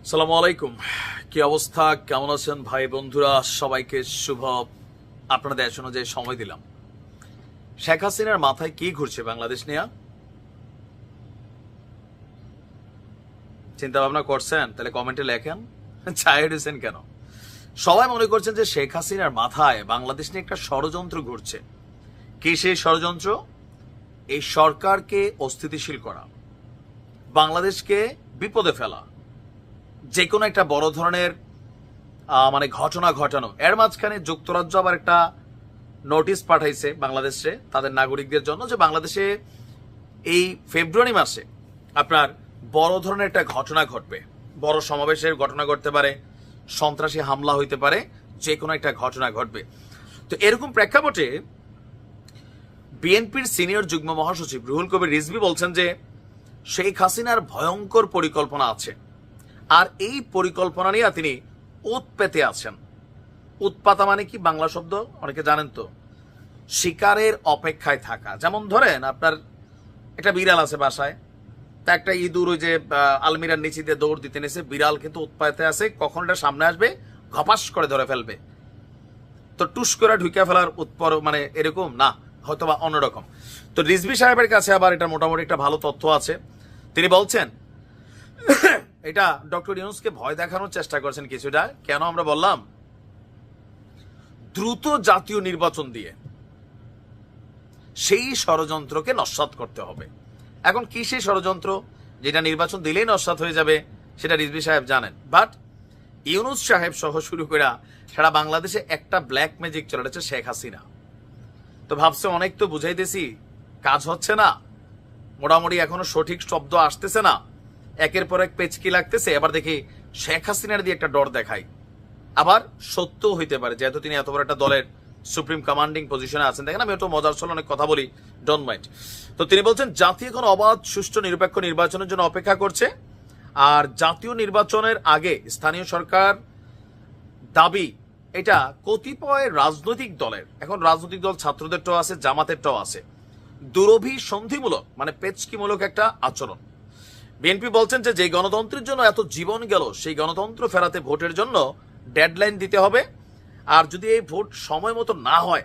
আসসালামু আলাইকুম। কি অবস্থা, কেমন আছেন ভাই বন্ধুরা? সবাইকে শুভ আপনাদের দেশ অনুযায়ী সময় দিলাম। শেখ হাসিনার মাথায় কি ঘুরছে বাংলাদেশ নিয়ে? চিন্তা ভাবনা করছেন? তাহলে কমেন্টে লেখেন। চায়ে দিচ্ছেন কেন? সবাই মনে করছেন যে শেখ হাসিনার মাথায় বাংলাদেশ নিয়ে একটা ষড়যন্ত্র ঘুরছে। কি সেই ষড়যন্ত্র? এই সরকারকে অস্থিতিশীল করা, বাংলাদেশকে বিপদে ফেলা, যে কোনো একটা বড় ধরনের ঘটনা ঘটানো। এর মাঝখানে যুক্তরাজ্য আবার একটা নোটিশ পাঠাইছে বাংলাদেশে তাদের নাগরিকদের জন্য যে বাংলাদেশে এই ফেব্রুয়ারি মাসে আপনার বড় ধরনের একটা ঘটনা ঘটবে, বড় সমাবেশের ঘটনা ঘটতে পারে, সন্ত্রাসী হামলা হইতে পারে, যে কোনো একটা ঘটনা ঘটবে। তো এরকম প্রেক্ষাপটে বিএনপির সিনিয়র যুগ্ম মহাসচিব রুহুল কবির রিজভী বলছেন যে শেখ হাসিনার ভয়ঙ্কর পরিকল্পনা আছে, আর এই পরিকল্পনা নিয়ে তিনি উৎপেতে আছেন। উৎপাতা মানে কি বাংলা শব্দ অনেকে জানেন তো? শিকারের অপেক্ষায় থাকা। যেমন ধরেন আপনার একটা বিড়াল আছে বাসায়, তা একটা ইঁদুর ওই যে আলমিরার নিচে দিয়ে দৌড় দিতে নেছে, বিড়াল কিন্তু উৎপাতে আছে কখন এটা সামনে আসবে, ঘপাস করে ধরে ফেলবে। তো টুস করে ঢুকে ফেলার এরকম না, হয়তোবা অন্যরকম। তো রিজভী সাহেবের কাছে আবার এটা মোটামুটি একটা ভালো তথ্য আছে। তিনি বলছেন এটা ডক্টর ইউনূসকে ভয় দেখানোর চেষ্টা করছেন কিছুটা। কেন আমরা বললাম? দ্রুত জাতীয় নির্বাচন দিয়ে সেই ষড়যন্ত্রকে নস্যাৎ করতে হবে। এখন কি সেই ষড়যন্ত্র যেটা নির্বাচন দিলেই নস্যাৎ হয়ে যাবে, সেটা রিজভী সাহেব জানেন। বাট ইউনূস সাহেব সহ শুরু করে সারা বাংলাদেশে একটা ব্ল্যাক ম্যাজিক চলে যাচ্ছে, শেখ হাসিনা। তো ভাবছে অনেক তো বুঝাইতেছি, কাজ হচ্ছে না, মোটামুটি এখনো সঠিক শব্দ আসতেছে না, একের পর এক পেচকি লাগতেছে। এবার দেখি শেখ হাসিনার দিয়ে একটা ডর দেখাই। আবার সত্য হইতে পারে, যেহেতু তিনি এত বড় একটা দলের সুপ্রিম কমান্ডিং পজিশনে আছেন। দেখেন আমি একটু মজার ছলে অনেক কথা বলি, ডোন্ট মাইন্ড। তো তিনি বলছেন জাতি এখন অবাধ সুষ্ঠু নিরপেক্ষ নির্বাচনের জন্য অপেক্ষা করছে, আর জাতীয় নির্বাচনের আগে স্থানীয় সরকার দাবি এটা কতিপয় রাজনৈতিক দলের, এখন রাজনৈতিক দল ছাত্রদেরটাও আছে, জামাতেরটাও আছে, দুরভিসন্ধিমূলক পেচকিমূলক একটা আচরণ। বিএনপি বলছেন যে যে গণতন্ত্রের জন্য এত জীবন গেল, সেই গণতন্ত্র ফেরাতে ভোটের জন্য ডেডলাইন দিতে হবে। আর যদি এই ভোট সময় মতো না হয়,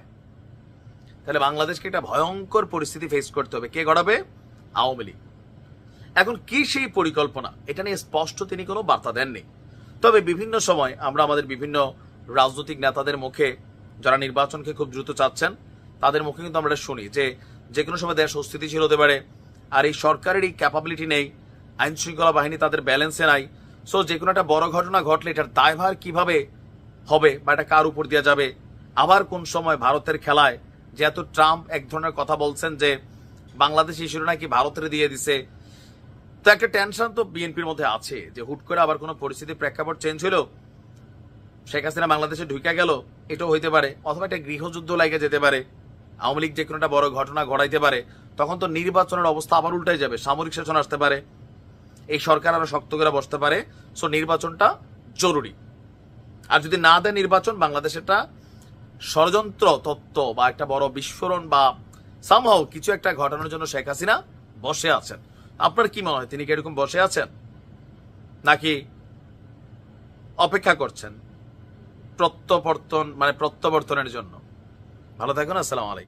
তাহলে বাংলাদেশকে একটা ভয়ঙ্কর পরিস্থিতি ফেস করতে হবে। কে গড়াবে? আওয়ামী লীগ। এখন কি সেই পরিকল্পনা, এটা নিয়ে স্পষ্ট তিনি কোনো বার্তা দেননি। তবে বিভিন্ন সময় আমরা আমাদের বিভিন্ন রাজনৈতিক নেতাদের মুখে, যারা নির্বাচনকে খুব দ্রুত চাচ্ছেন, তাদের মুখে কিন্তু আমরা শুনি যে যে কোনো সময় দেশ অস্থিতিশীল হতে পারে, আর এই সরকারের এই ক্যাপাবিলিটি নেই, আইন শৃঙ্খলা বাহিনী তাদের ব্যালেন্সে নাই। সো যে কোনো একটা বড় ঘটনা ঘটলে এটার দায়ভার কিভাবে হবে বা এটা কার উপর দেওয়া যাবে। আবার কোন সময় ভারতের খেলায়, যেহেতু ট্রাম্প এক ধরনের কথা বলছেন যে বাংলাদেশ ইস্যুটা নাকি ভারতের দিয়ে দিছে, তো একটা টেনশন তো বিএনপির মধ্যে আছে যে হুট করে আবার কোনো পরিস্থিতি প্রেক্ষাপট চেঞ্জ হলো, শেখ হাসিনা বাংলাদেশে ঢুকে গেল, এটাও হইতে পারে। অথবা একটা গৃহযুদ্ধ লাগে যেতে পারে, আওয়ামী লীগ যে কোনো একটা বড় ঘটনা ঘটাইতে পারে। তখন তো নির্বাচনের অবস্থা আবার উল্টাই যাবে, সামরিক শাসন আসতে পারে, এই সরকার আরো শক্ত করে বসতে পারে। সো নির্বাচনটা জরুরি। আর যদি না দেয় নির্বাচন, বাংলাদেশে একটা ষড়যন্ত্র তত্ত্ব বা একটা বড় বিস্ফোরণ বা সামহাও কিছু একটা ঘটানোর জন্য শেখ হাসিনা বসে আছেন। আপনার কি মনে হয়, তিনি কি এরকম বসে আছেন, নাকি অপেক্ষা করছেন প্রত্যাবর্তনের জন্য? ভালো থাকুন। আসসালামু আলাইকুম।